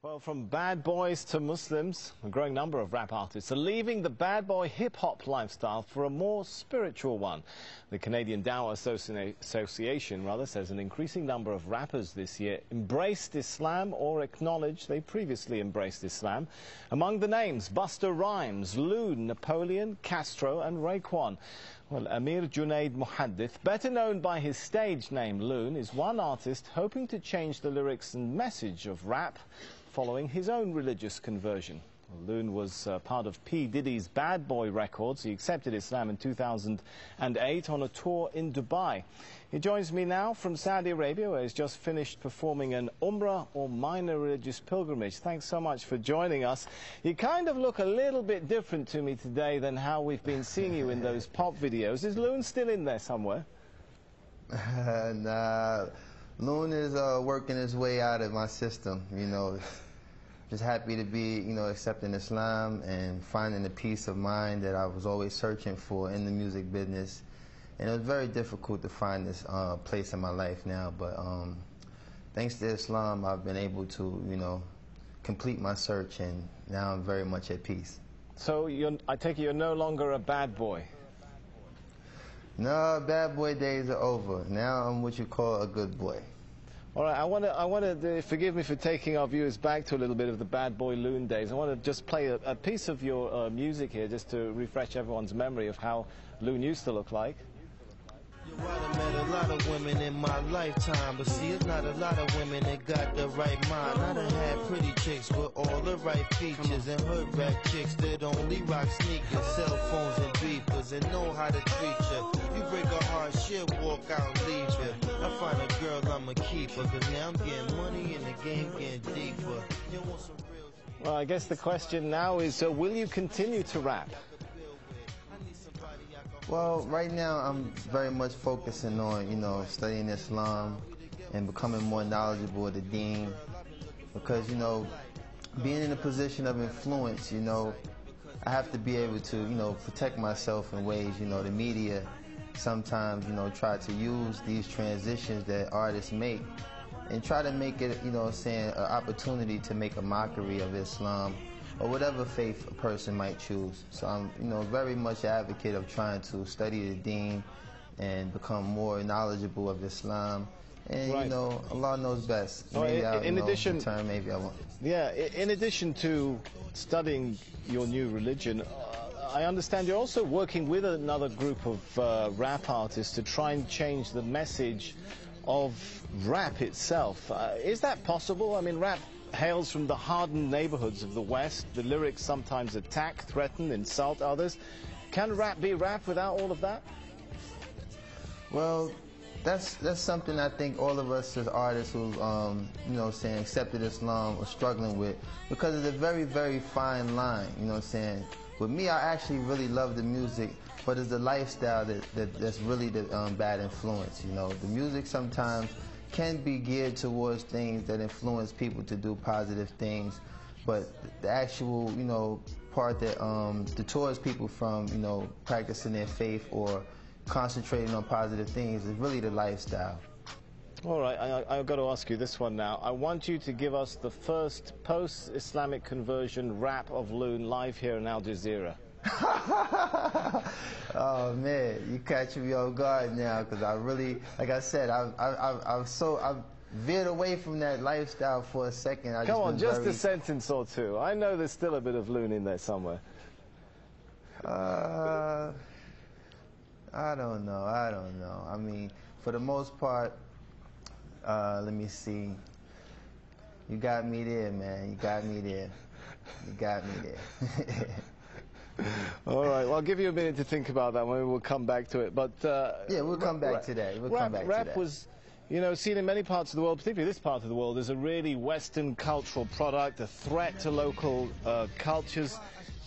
Well, from bad boys to Muslims, a growing number of rap artists are leaving the bad boy hip-hop lifestyle for a more spiritual one. The Canadian Dawah Association says an increasing number of rappers this year embraced Islam or acknowledged they previously embraced Islam. Among the names, Busta Rhymes, Loon, Napoleon, Castro and Raekwon. Well, Amir Junaid Muhaddith, better known by his stage name Loon, is one artist hoping to change the lyrics and message of rap following his own religious conversion. Loon was part of P. Diddy's Bad Boy Records. He accepted Islam in 2008 on a tour in Dubai. He joins me now from Saudi Arabia, where he's just finished performing an Umrah or minor religious pilgrimage. Thanks so much for joining us. You kind of look a little bit different to me today than how we've been seeing you in those pop videos. Is Loon still in there somewhere? Nah, Loon is working his way out of my system, you know. Just happy to be, accepting Islam and finding the peace of mind that I was always searching for in the music business. And it was very difficult to find this place in my life now, but thanks to Islam, I've been able to, complete my search, and now I'm very much at peace. So I take it you're no longer a bad boy? No, bad boy days are over. Now I'm what you call a good boy. All right, I want to forgive me for taking our viewers back to a little bit of the Bad Boy Loon days. I want to just play a piece of your music here, just to refresh everyone's memory of how Loon used to look like. I met a lot of women in my lifetime, but see, it's not a lot of women that got the right mind. I done had pretty chicks with all the right features, and hood rat chicks that only rock sneakers, cell phones and beepers, and know how to treat you. You break a heart, she'll walk out and leave you. I find a girl, I'ma keep her, cause now I'm getting money and the game getting deeper. You want some real... Well, I guess the question now is, will you continue to rap? Well, right now I'm very much focusing on, studying Islam and becoming more knowledgeable of the deen, because, being in a position of influence, I have to be able to, protect myself in ways, the media sometimes, try to use these transitions that artists make and try to make it, an opportunity to make a mockery of Islam or whatever faith a person might choose. So I'm, very much an advocate of trying to study the deen and become more knowledgeable of Islam. And, right. Allah knows best. Maybe maybe I won't. Yeah, in addition to studying your new religion, I understand you're also working with another group of rap artists to try and change the message of rap itself. Is that possible? I mean, rap hails from the hardened neighborhoods of the West. The lyrics sometimes attack, threaten, insult others. Can rap be rap without all of that? Well, that's something I think all of us as artists who, accepted Islam are struggling with, because it's a very, very fine line, With me, I actually really love the music, but it's the lifestyle that's really the bad influence, The music sometimes can be geared towards things that influence people to do positive things, but the actual, part that deters people from, practicing their faith or concentrating on positive things is really the lifestyle. All right, I've got to ask you this one now. I want you to give us the first post-Islamic conversion rap of Loon live here in Al Jazeera. Oh man, you catch me off guard now, because I really, like I said, I've veered away from that lifestyle for a second. Come on, just a sentence or two. I know there's still a bit of Loon in there somewhere. I don't know. I mean, for the most part, let me see. You got me there, man. You got me there. All right, well, I'll give you a minute to think about that. Maybe we'll come back to it. But yeah, we'll come back to that. Rap was, seen in many parts of the world, particularly this part of the world, as a really Western cultural product, a threat to local cultures.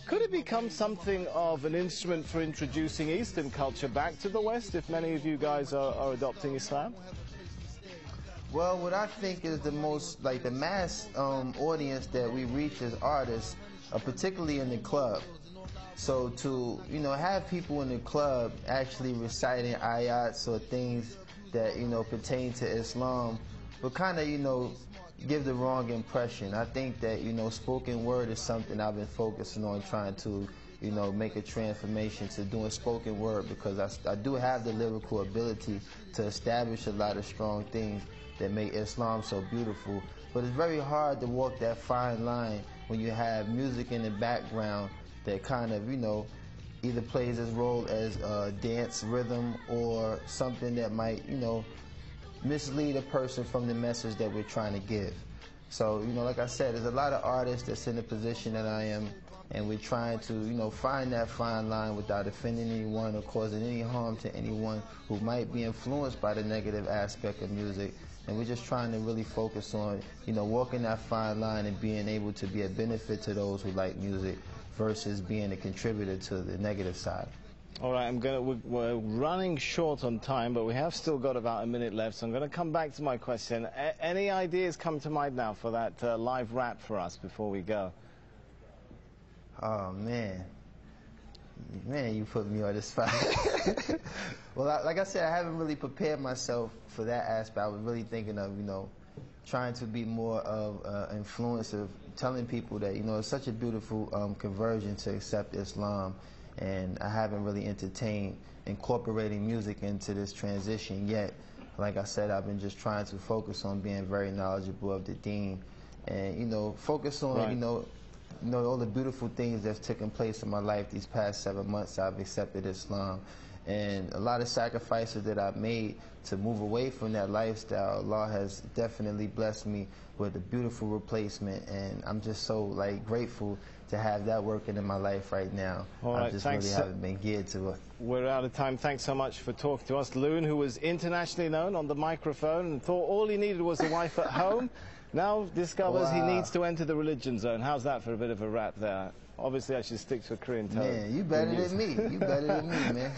Could it become something of an instrument for introducing Eastern culture back to the West, if many of you guys are adopting Islam? Well, what I think is the most, the mass audience that we reach as artists, particularly in the club. So to, have people in the club actually reciting ayats or things that, pertain to Islam will kind of, give the wrong impression. I think that, you know, spoken word is something I've been focusing on, trying to, you know, make a transformation to doing spoken word, because I do have the lyrical ability to establish a lot of strong things that make Islam so beautiful. But it's very hard to walk that fine line when you have music in the background that kind of, you know, either plays its role as a dance rhythm or something that might, you know, mislead a person from the message that we're trying to give. So, you know, like I said, there's a lot of artists that's in the position that I am, and we're trying to, you know, find that fine line without offending anyone or causing any harm to anyone who might be influenced by the negative aspect of music. And we're just trying to really focus on, you know, walking that fine line and being able to be a benefit to those who like music versus being a contributor to the negative side. All right, we're running short on time, but we have still got about a minute left, so I'm going to come back to my question. Any ideas come to mind now for that live rap for us before we go? Oh, man. Man, you put me on the spot. Well, like I said, I haven't really prepared myself for that aspect. I was really thinking of, you know, trying to be more of an influencer, telling people that, you know, it's such a beautiful conversion to accept Islam. And I haven't really entertained incorporating music into this transition yet. Like I said, I've been just trying to focus on being very knowledgeable of the deen, and, you know, focus on, right, you know, all the beautiful things that's taken place in my life these past 7 months. I've accepted Islam, and a lot of sacrifices that I've made to move away from that lifestyle. Allah has definitely blessed me with a beautiful replacement, and I'm just so, like, grateful to have that working in my life right now. All right, I just thanks. really haven't been geared to it. We're out of time. Thanks so much for talking to us. Loon, who was internationally known on the microphone and thought all he needed was a wife at home, now discovers he needs to enter the religion zone. How's that for a bit of a rap there? Obviously, I should stick to a Korean tone. Man, you better than me. You better than me, man.